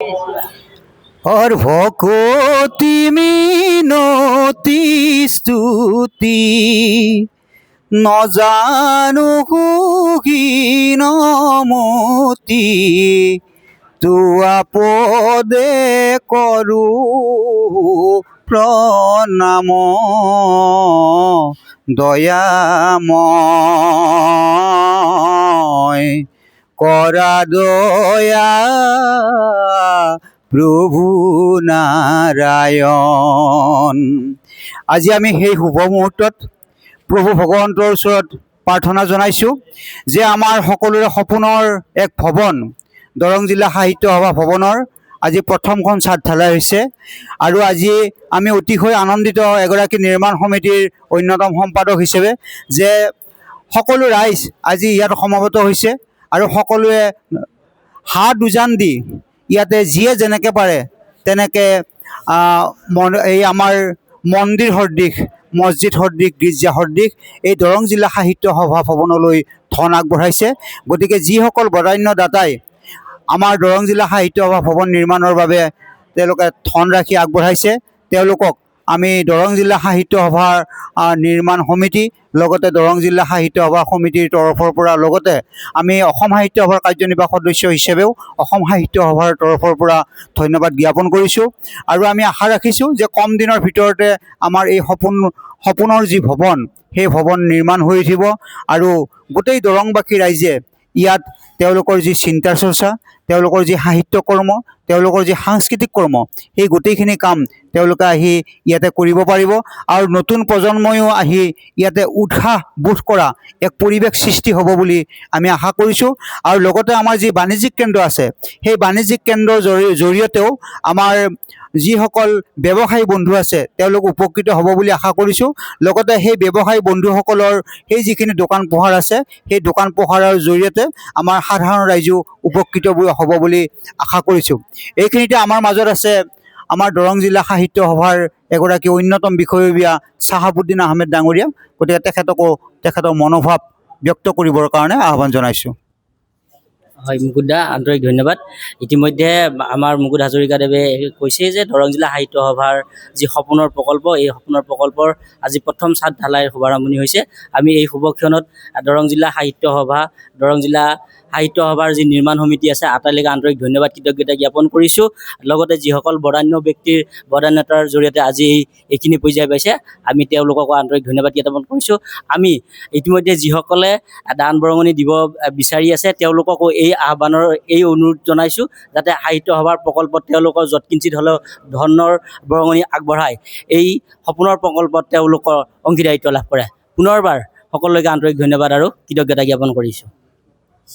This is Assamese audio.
और ভকতি মিনতি স্তুতি নজানো হীনমতি তোয়া পদে কৰু প্ৰণাম দয়াময় কৰা দয়া প্ৰভু নাৰায়ণ। আজি আমি সেই শুভ মুহূৰ্তত প্ৰভু ভগৱন্তৰ ওচৰত প্ৰাৰ্থনা জনাইছোঁ যে আমাৰ সকলোৰে সপোনৰ এক ভৱন দৰং জিলা সাহিত্য সভা ভৱনৰ আজি প্ৰথমখন ছাদ ঢালাই হৈছে আৰু আজি আমি অতিশয় আনন্দিত এগৰাকী নিৰ্মাণ সমিতিৰ অন্যতম সম্পাদক হিচাপে যে সকলো ৰাইজ আজি ইয়াত সমবেত হৈছে আৰু সকলোৱে হাত উজান দি ইয়াতে যিয়ে যেনেকৈ পাৰে তেনেকৈ এই আমাৰ মন্দিৰ সদৃশ মছজিদ সদৃশ গীৰ্জা সদৃশ এই দৰং জিলা সাহিত্য সভা ভৱনলৈ ধন আগবঢ়াইছে। গতিকে যিসকল বদান্য দাতাই আমাৰ দৰং জিলা সাহিত্য সভা ভৱন নিৰ্মাণৰ বাবে তেওঁলোকে ধনৰাশি আগবঢ়াইছে তেওঁলোকক আমি দৰং জিলা সাহিত্য সভাৰ নিৰ্মাণ সমিতি লগতে দৰং জিলা সাহিত্য সভা সমিতিৰ তৰফৰ পৰা লগতে আমি অসম সাহিত্য সভাৰ কাৰ্যনিৰ্বাহক সদস্য হিচাপেও অসম সাহিত্য সভাৰ তৰফৰ পৰা ধন্যবাদ জ্ঞাপন কৰিছোঁ আৰু আমি আশা ৰাখিছোঁ যে কম দিনৰ ভিতৰতে আমাৰ এই সপোনৰ যি ভৱন সেই ভৱন নিৰ্মাণ হৈ উঠিব আৰু গোটেই দৰংবাসী ৰাইজে ইয়াত তেওঁলোকৰ যি চিন্তা চৰ্চা তেওঁলোকৰ যি সাহিত্য কৰ্ম তেওঁলোকৰ যি সাংস্কৃতিক কৰ্ম সেই গোটেইখিনি কাম তেওঁলোকে আহি ইয়াতে কৰিব পাৰিব আৰু নতুন প্ৰজন্ময়ো আহি ইয়াতে উৎসাহ বোধ কৰা এক পৰিৱেশ সৃষ্টি হ'ব বুলি আমি আশা কৰিছোঁ। আৰু লগতে আমাৰ যি বাণিজ্যিক কেন্দ্ৰ আছে সেই বাণিজ্যিক কেন্দ্ৰৰ জৰিয়তেও আমাৰ যিসকল ব্যৱসায়ী বন্ধু আছে তেওঁলোক উপকৃত হ'ব বুলি আশা কৰিছোঁ। লগতে সেই ব্যৱসায়ী বন্ধুসকলৰ সেই যিখিনি দোকান পোহাৰ আছে সেই দোকান পোহাৰৰ জৰিয়তে আমাৰ সাধাৰণ ৰাইজো উপকৃত হ'ব বুলি আশা কৰিছোঁ। এইখিনিতে আমাৰ মাজত আছে আমাৰ দৰং জিলা সাহিত্য সভাৰ এগৰাকী অন্যতম বিষয়ববীয়া চাহাবুদ্দিন আহমেদ ডাঙৰীয়া। গতিকে তেখেতৰ মনোভাৱ ব্যক্ত কৰিবৰ কাৰণে আহ্বান জনাইছোঁ। হয়, মুকুট দা আন্তৰিক ধন্যবাদ। ইতিমধ্যে আমাৰ মুকুট হাজৰিকাদেৱে কৈছে যে দৰং জিলা সাহিত্য সভাৰ যি সপোনৰ প্ৰকল্প এই সপোনৰ প্ৰকল্পৰ আজি প্ৰথম ছাদ ঢালাইৰ শুভাৰম্ভণি হৈছে। আমি এই শুভক্ষণত দৰং জিলা সাহিত্য সভা দৰং জিলা সাহিত্য সভাৰ যি নিৰ্মাণ সমিতি আছে আটাইলৈকে আন্তৰিক ধন্যবাদ কৃতজ্ঞতা জ্ঞাপন কৰিছোঁ। লগতে যিসকল বদান্য ব্যক্তিৰ বদান্যতাৰ জৰিয়তে আজি এইখিনি পৰ্যায় পাইছে আমি তেওঁলোককো আন্তৰিক ধন্যবাদ জ্ঞাপন কৰিছোঁ। আমি ইতিমধ্যে যিসকলে দান বৰঙণি দিব বিচাৰি আছে তেওঁলোককো এই আহ্বানৰ এই অনুৰোধ জনাইছোঁ যাতে সাহিত্য সভাৰ প্ৰকল্পত তেওঁলোকৰ যৎকিঞ্চিত হ'লেও ধনৰ বৰঙণি আগবঢ়াই এই সপোনৰ প্ৰকল্পত তেওঁলোকৰ অংশীদাৰিত্ব লাভ কৰে। পুনৰবাৰ সকলোকে আন্তৰিক ধন্যবাদ আৰু কৃতজ্ঞতা জ্ঞাপন কৰিছোঁ।